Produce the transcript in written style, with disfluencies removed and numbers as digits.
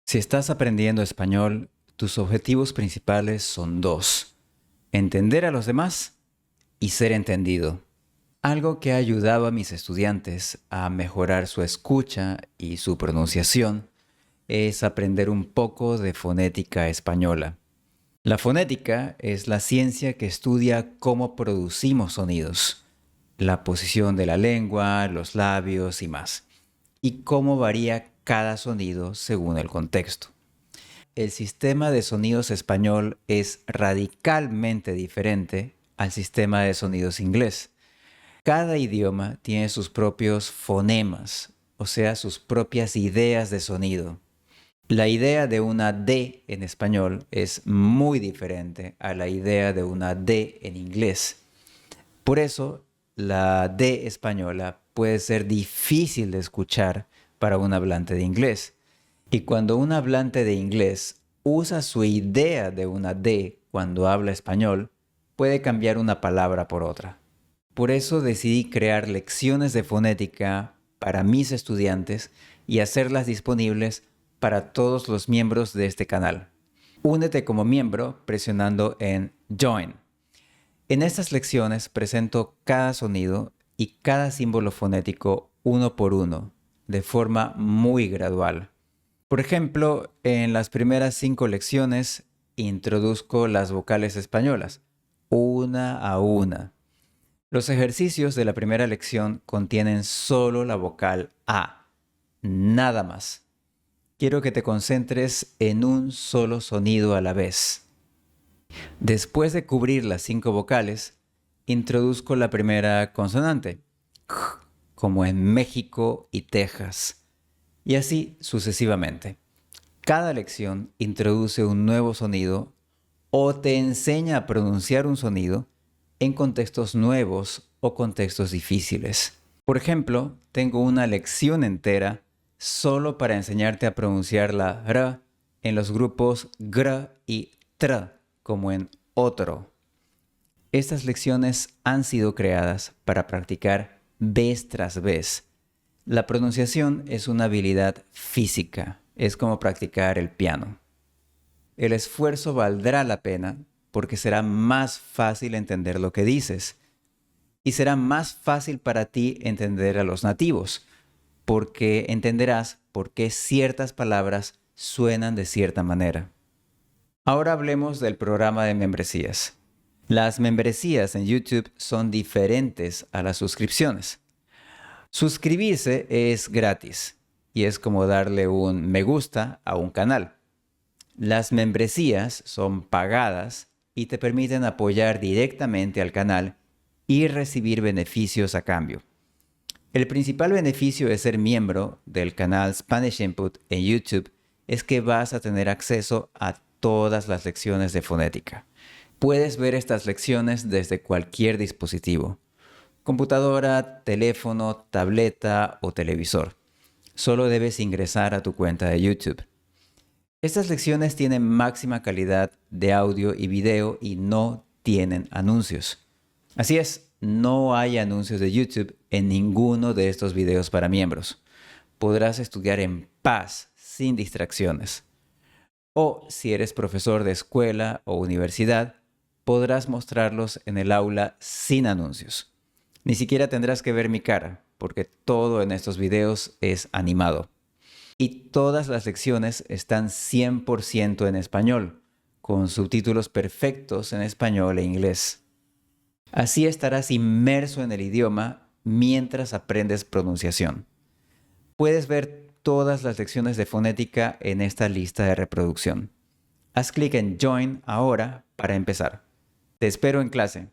Si estás aprendiendo español, tus objetivos principales son dos: entender a los demás y ser entendido. Algo que ha ayudado a mis estudiantes a mejorar su escucha y su pronunciación es aprender un poco de fonética española. La fonética es la ciencia que estudia cómo producimos sonidos, la posición de la lengua, los labios y más, y cómo varía cada sonido según el contexto. El sistema de sonidos español es radicalmente diferente al sistema de sonidos inglés. Cada idioma tiene sus propios fonemas, o sea, sus propias ideas de sonido. La idea de una D en español es muy diferente a la idea de una D en inglés. Por eso, la D española puede ser difícil de escuchar para un hablante de inglés. Y cuando un hablante de inglés usa su idea de una D cuando habla español, puede cambiar una palabra por otra. Por eso decidí crear lecciones de fonética para mis estudiantes y hacerlas disponibles para todos los miembros de este canal. Únete como miembro presionando en Join. En estas lecciones presento cada sonido y cada símbolo fonético uno por uno, de forma muy gradual. Por ejemplo, en las primeras 5 lecciones introduzco las vocales españolas, una a una. Los ejercicios de la primera lección contienen solo la vocal A, nada más. Quiero que te concentres en un solo sonido a la vez. Después de cubrir las 5 vocales, introduzco la primera consonante, como en México y Texas, y así sucesivamente. Cada lección introduce un nuevo sonido o te enseña a pronunciar un sonido en contextos nuevos o contextos difíciles. Por ejemplo, tengo una lección entera solo para enseñarte a pronunciar la R en los grupos GR y TR, como en otro. Estas lecciones han sido creadas para practicar vez tras vez. La pronunciación es una habilidad física, es como practicar el piano. El esfuerzo valdrá la pena porque será más fácil entender lo que dices y será más fácil para ti entender a los nativos, porque entenderás por qué ciertas palabras suenan de cierta manera. Ahora hablemos del programa de membresías. Las membresías en YouTube son diferentes a las suscripciones. Suscribirse es gratis y es como darle un me gusta a un canal. Las membresías son pagadas y te permiten apoyar directamente al canal y recibir beneficios a cambio. El principal beneficio de ser miembro del canal Spanish Input en YouTube es que vas a tener acceso a todas las lecciones de fonética. Puedes ver estas lecciones desde cualquier dispositivo: computadora, teléfono, tableta o televisor. Solo debes ingresar a tu cuenta de YouTube. Estas lecciones tienen máxima calidad de audio y video y no tienen anuncios. Así es, no hay anuncios de YouTube en ninguno de estos videos para miembros. Podrás estudiar en paz, sin distracciones. O si eres profesor de escuela o universidad, podrás mostrarlos en el aula sin anuncios. Ni siquiera tendrás que ver mi cara, porque todo en estos videos es animado. Y todas las lecciones están 100% en español, con subtítulos perfectos en español e inglés. Así estarás inmerso en el idioma mientras aprendes pronunciación. Puedes ver todas las lecciones de fonética en esta lista de reproducción. Haz clic en Join ahora para empezar. Te espero en clase.